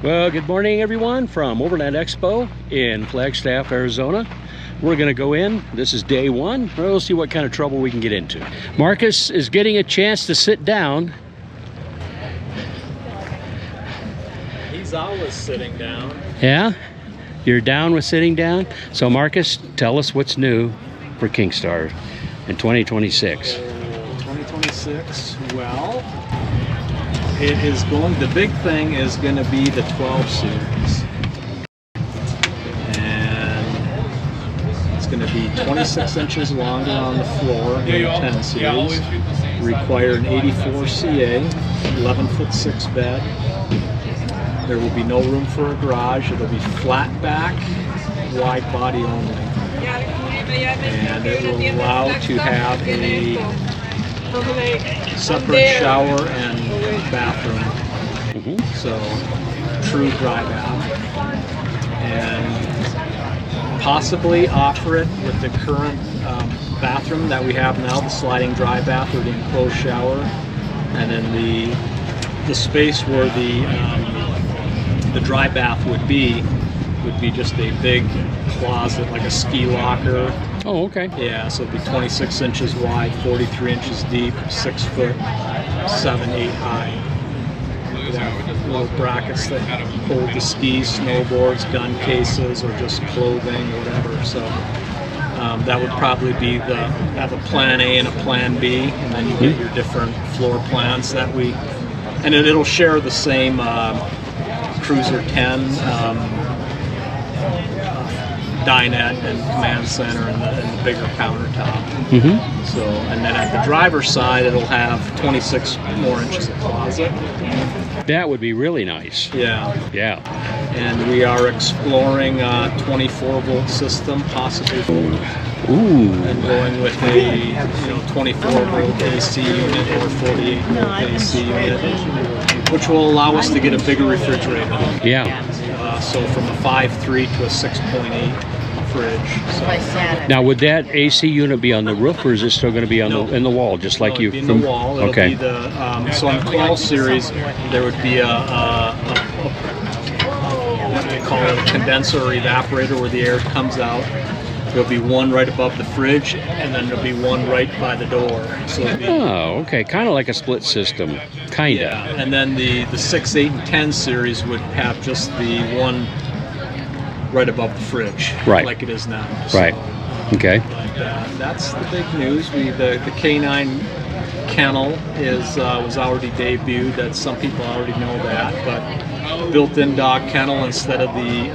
Well, good morning everyone from Overland Expo in Flagstaff, Arizona. We're gonna go in. This is day one. We'll see what kind of trouble we can get into. Marcus is getting a chance to sit down. He's always sitting down. Yeah? You're down with sitting down? So Marcus, tell us what's new for Kingstar in 2026. 2026, well, it is going, the big thing is going to be the 12 series. And it's going to be 26 inches longer on the floor than the 10 series. Require an 84 CA, 11'6" bed. There will be no room for a garage. It'll be flat back, wide body only. And it will allow to have a separate shower and bathroom. So, true dry bath. And possibly offer it with the current bathroom that we have now, the sliding dry bath or the enclosed shower. And then the space where the dry bath would be just a big closet, like a ski locker. Oh, okay. Yeah, so it'd be 26 inches wide, 43 inches deep, 6 foot, 7, 8 high. Little brackets that hold the skis, snowboards, gun cases, or just clothing, whatever. So that would probably be have a plan A and a plan B, and then you get your different floor plans that and it'll share the same Cruiser 10 dinette and command center and the bigger countertop. So, and then at the driver's side, it'll have 26 more inches of closet. That would be really nice. Yeah. Yeah. And we are exploring a 24-volt system, possibly. Ooh. And going with a 24-volt AC unit or 48-volt AC unit, which will allow us to get a bigger refrigerator. Yeah. So from a 5.3 to a 6.8 fridge. So. Now, would that AC unit be on the roof, or is it still going to be on in the wall, just like you? Be in the wall. It'll okay. Be the, so on the 12 series, there would be what they call a condenser or evaporator, where the air comes out. There'll be one right above the fridge, and then there'll be one right by the door. So okay, kind of like a split system, kind of. Yeah, and then the 6, 8, and 10 series would have just the one right above the fridge, right, like it is now. So, right. Okay. But, that's the big news. The K9 kennel was already debuted. That some people already know that, but built-in dog kennel instead of the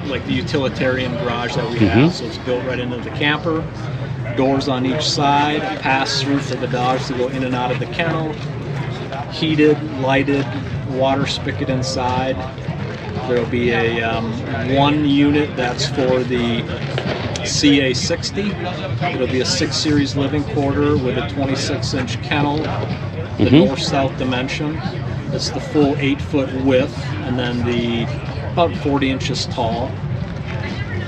like the utilitarian garage that we have. So it's built right into the camper. Doors on each side, pass through for the dogs to go in and out of the kennel. Heated, lighted, water spigot inside. There'll be a one unit that's for the CA60. It'll be a 6 series living quarter with a 26-inch kennel, the north-south dimension. It's the full 8-foot width, and then about 40 inches tall.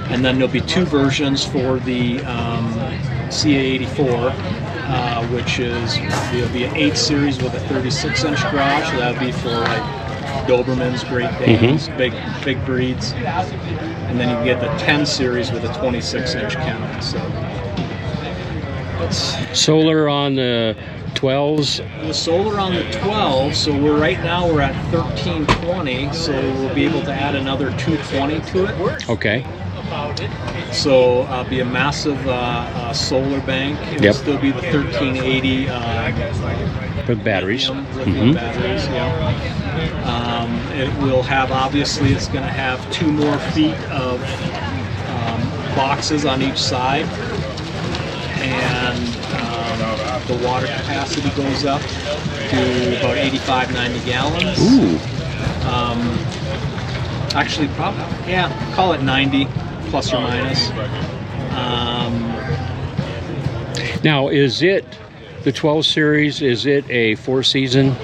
And then there'll be 2 versions for the CA84, which there'll be an 8 series with a 36-inch garage. So that'll be for like Dobermans, Great Danes, big breeds. And then you can get the 10 series with a 26-inch kennel. So solar on the 12s. The solar on the 12, so we're at 1320, so we'll be able to add another 220 to it. Okay. So be a massive solar bank. It'll still be the 1380 with batteries. Lithium batteries, yeah. It will have, obviously, it's going to have 2 more feet of boxes on each side, and the water capacity goes up to about 85, 90 gallons. Ooh. Actually, probably, yeah, call it 90, plus or minus. Now, is it the 12 series? Is it a 4-season?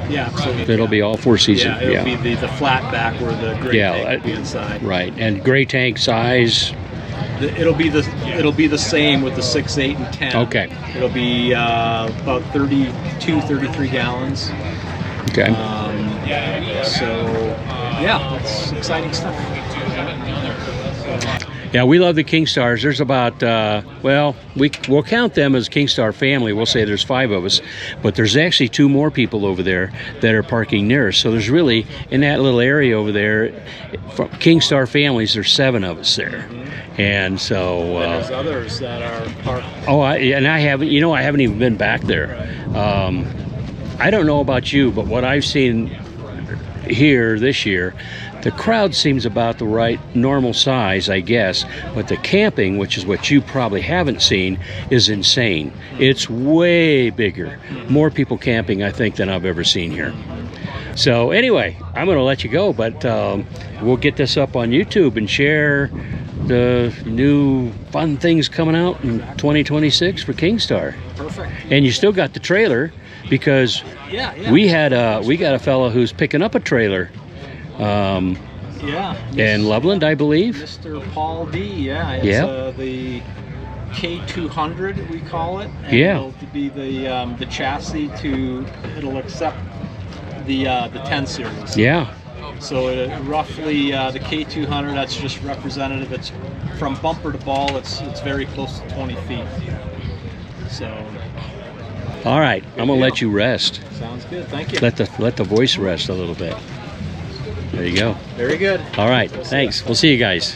Yeah, absolutely. It'll be all 4-season. Yeah, it'll be the flat back where the gray tank will be inside. Right, and gray tank size. It'll be the same with the 6, 8, and 10. Okay. It'll be about 32, 33 gallons. Okay. So yeah, it's exciting stuff. Yeah, we love the Kingstars. There's about, well, we'll count them as Kingstar family. We'll say there's 5 of us, but there's actually 2 more people over there that are parking near us. So there's really, in that little area over there, from Kingstar families, there's 7 of us there. And so... there's others that are parked. Oh, and I haven't, you know, I haven't even been back there. I don't know about you, but what I've seen here this year, the crowd seems about the right normal size, I guess, but the camping, which is what you probably haven't seen, is insane. It's way bigger. More people camping, I think, than I've ever seen here. So anyway, I'm going to let you go, but we'll get this up on YouTube and share the new fun things coming out in 2026 for Kingstar. Perfect. And you still got the trailer, because we got a fellow who's picking up a trailer. In Loveland, I believe. Mr. Paul D. Yeah, it's the K200 we call it. And it'll be the chassis it'll accept the 10 series. Yeah. So roughly the K200, that's just representative. It's from bumper to ball. It's very close to 20 feet. So. All right, I'm gonna let you rest. Sounds good. Thank you. Let the voice rest a little bit. There you go. Very good. All right, thanks. We'll see you guys.